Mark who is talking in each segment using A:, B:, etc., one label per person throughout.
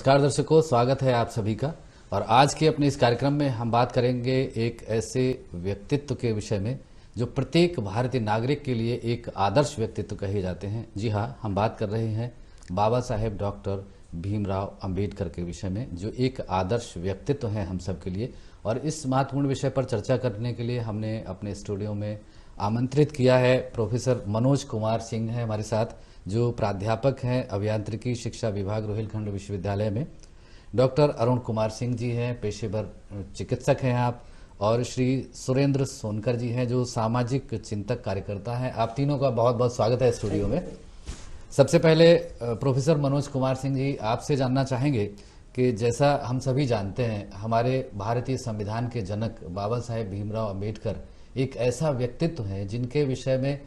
A: नमस्कार दर्शकों, स्वागत है आप सभी का। और आज के अपने इस कार्यक्रम में हम बात करेंगे एक ऐसे व्यक्तित्व के विषय में जो प्रत्येक भारतीय नागरिक के लिए एक आदर्श व्यक्तित्व कहे जाते हैं। जी हाँ, हम बात कर रहे हैं बाबा साहेब डॉक्टर भीमराव अंबेडकर के विषय में, जो एक आदर्श व्यक्तित्व हैं हम सब के लिए। और इस महत्वपूर्ण विषय पर चर्चा करने के लिए हमने अपने स्टूडियो में आमंत्रित किया है प्रोफेसर मनोज कुमार सिंह हैं हमारे साथ, जो प्राध्यापक हैं अभियांत्रिकी शिक्षा विभाग रोहिलखंड विश्वविद्यालय में। डॉक्टर अरुण कुमार सिंह जी हैं, पेशेवर चिकित्सक हैं आप। और श्री सुरेंद्र सोनकर जी हैं, जो सामाजिक चिंतक कार्यकर्ता हैं। आप तीनों का बहुत बहुत स्वागत है स्टूडियो में। सबसे पहले प्रोफेसर मनोज कुमार सिंह जी, आपसे जानना चाहेंगे कि जैसा हम सभी जानते हैं, हमारे भारतीय संविधान के जनक बाबा साहेब भीमराव अंबेडकर एक ऐसा व्यक्तित्व है जिनके विषय में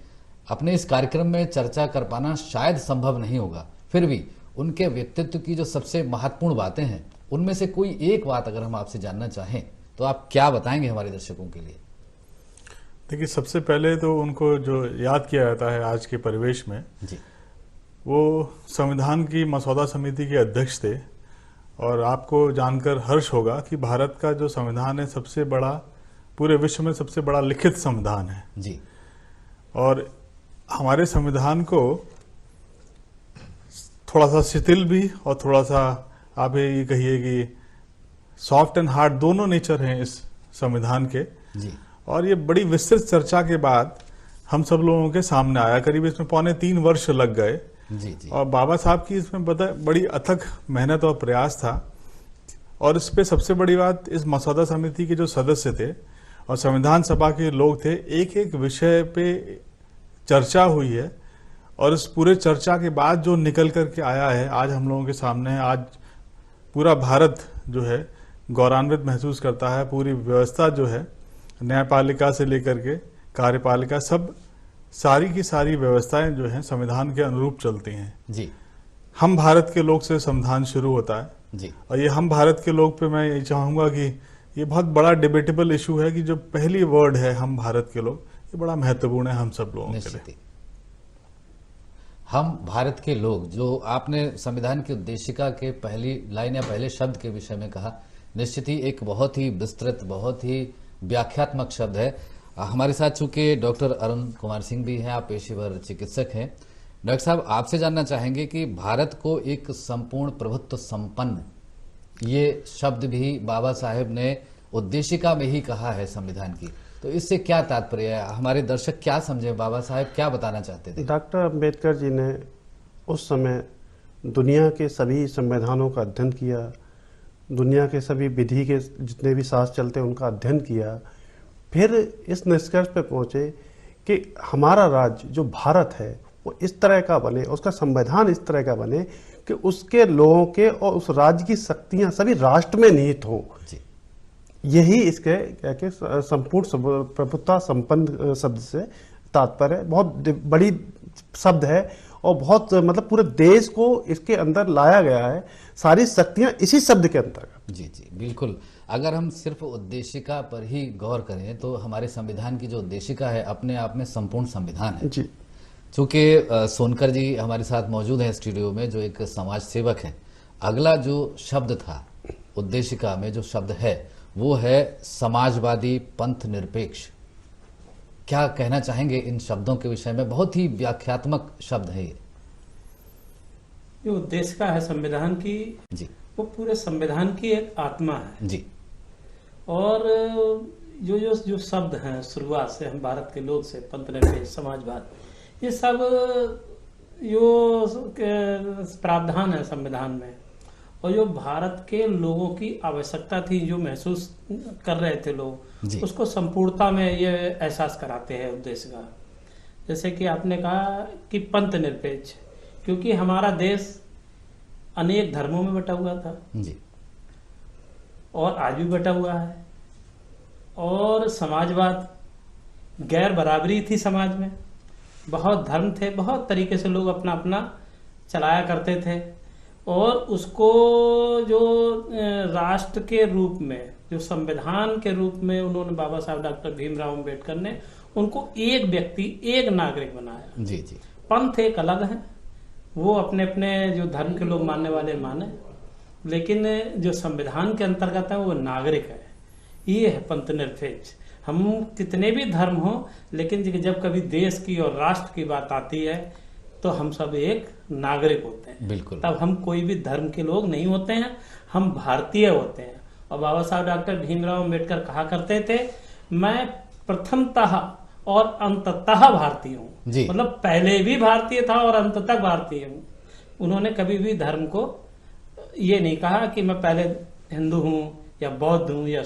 A: अपने इस कार्यक्रम में चर्चा कर पाना शायद संभव नहीं होगा। फिर भी उनके व्यक्तित्व की जो सबसे महत्वपूर्ण बातें हैं, उनमें से कोई एक बात अगर हम आपसे जानना चाहें तो आप क्या बताएंगे हमारे दर्शकों के लिए?
B: देखिए, सबसे पहले तो उनको जो याद किया जाता है आज के परिवेश में
A: जी,
B: वो संविधान की मसौदा समिति के अध्यक्ष थे। और आपको जानकर हर्ष होगा कि भारत का जो संविधान है सबसे बड़ा, पूरे विश्व में सबसे बड़ा लिखित संविधान है
A: जी।
B: और हमारे संविधान को थोड़ा सा शिथिल भी और थोड़ा सा आप ये कहिए कि सॉफ्ट एंड हार्ड दोनों नेचर हैं इस संविधान के
A: जी।
B: और ये बड़ी विस्तृत चर्चा के बाद हम सब लोगों के सामने आया। करीब इसमें 3.25 वर्ष लग गए
A: जी जी।
B: और बाबा साहब की इसमें बड़ी अथक मेहनत और प्रयास था। और इस पे सबसे बड़ी बात, इस मसौदा समिति के जो सदस्य थे और संविधान सभा के लोग थे, एक एक विषय पे चर्चा हुई है। और इस पूरे चर्चा के बाद जो निकल करके आया है आज हम लोगों के सामने है। आज पूरा भारत जो है गौरवान्वित महसूस करता है। पूरी व्यवस्था जो है, न्यायपालिका से लेकर के कार्यपालिका, सब सारी की सारी व्यवस्थाएं जो हैं संविधान के अनुरूप चलती हैं
A: जी।
B: हम भारत के लोग से संविधान शुरू होता है
A: जी।
B: और ये हम भारत के लोग पे मैं ये चाहूंगा कि ये बहुत बड़ा डिबेटेबल इशू है कि जो पहली वर्ड है हम भारत के लोग, ये बड़ा महत्वपूर्ण है हम सब लोगों के लिए।
A: हम भारत के लोग, जो आपने संविधान की उद्देशिका के पहली लाइन या पहले शब्द के विषय में कहा, निश्चित ही एक बहुत ही विस्तृत, बहुत ही व्याख्यात्मक शब्द है। हमारे साथ चूंकि डॉक्टर अरुण कुमार सिंह भी हैं, आप पेशेवर चिकित्सक हैं। डॉक्टर साहब, आपसे जानना चाहेंगे कि भारत को एक संपूर्ण प्रभुत्व संपन्न, ये शब्द भी बाबा साहेब ने उद्देशिका में ही कहा है संविधान की, तो इससे क्या तात्पर्य है? हमारे दर्शक क्या समझे, बाबा साहेब क्या बताना चाहते थे?
C: डॉक्टर अंबेडकर जी ने उस समय दुनिया के सभी संविधानों का अध्ययन किया, दुनिया के सभी विधि के जितने भी शास्त्र चलते हैं उनका अध्ययन किया। फिर इस निष्कर्ष पे पहुंचे कि हमारा राज्य जो भारत है वो इस तरह का बने, उसका संविधान इस तरह का बने कि उसके लोगों के और उस राज्य की शक्तियां सभी राष्ट्र में निहित हों। यही इसके क्या संपूर्ण प्रभुत्व संपन्न शब्द से तात्पर्य। बहुत बड़ी शब्द है और बहुत मतलब पूरे देश को इसके अंदर लाया गया है, सारी शक्तियां इसी शब्द के अंतर्गत। जी
A: जी, बिल्कुल। अगर हम सिर्फ उद्देशिका पर ही गौर करें तो हमारे संविधान की जो उद्देशिका है अपने आप में संपूर्ण संविधान है जी। चूंकि सोनकर जी हमारे साथ मौजूद हैं स्टूडियो में, जो एक समाज सेवक हैं, अगला जो शब्द था उद्देशिका में, जो शब्द है वो है समाजवादी पंथ निरपेक्ष। क्या कहना चाहेंगे इन शब्दों के विषय में? बहुत ही व्याख्यात्मक शब्द है
D: ये उद्देशिका है संविधान की
A: जी,
D: वो पूरे संविधान की एक आत्मा है
A: जी।
D: और जो जो जो शब्द हैं शुरुआत से, हम भारत के लोग से, पंथ निरपेक्ष, समाजवाद, ये सब जो प्रावधान है संविधान में और जो भारत के लोगों की आवश्यकता थी, जो महसूस कर रहे थे लोग, उसको संपूर्णता में ये एहसास कराते हैं उद्देशिका। जैसे कि आपने कहा कि पंथ निरपेक्ष, क्योंकि हमारा देश अनेक धर्मों में बटा हुआ था
A: जी,
D: और आज भी बटा हुआ है। और समाजवाद, गैर बराबरी थी समाज में, बहुत धर्म थे, बहुत तरीके से लोग अपना अपना चलाया करते थे। और उसको जो राष्ट्र के रूप में, जो संविधान के रूप में उन्होंने, बाबा साहब डॉक्टर भीमराव अंबेडकर ने उनको एक व्यक्ति, एक नागरिक बनाया।
A: जी जी।
D: पंथ एक अलग है, वो अपने अपने जो धर्म के लोग मानने वाले माने, लेकिन जो संविधान के अंतर्गत है वो नागरिक है, ये है पंथ निरपेक्ष। हम कितने भी धर्म हो, लेकिन जब कभी देश की और राष्ट्र की बात आती है तो हम सब एक नागरिक होते हैं।
A: बिल्कुल।
D: तब हम कोई भी धर्म के लोग नहीं होते हैं, हम भारतीय होते हैं। और बाबा साहब डॉक्टर भीमराव अम्बेडकर कहा करते थे, मैं प्रथमतः और अंततः भारतीय हूँ। मतलब पहले भी भारतीय था और अंत तक भारतीय हूँ। उन्होंने कभी भी धर्म को ये नहीं कहा कि मैं पहले हिंदू हूँ या बौद्ध हूँ या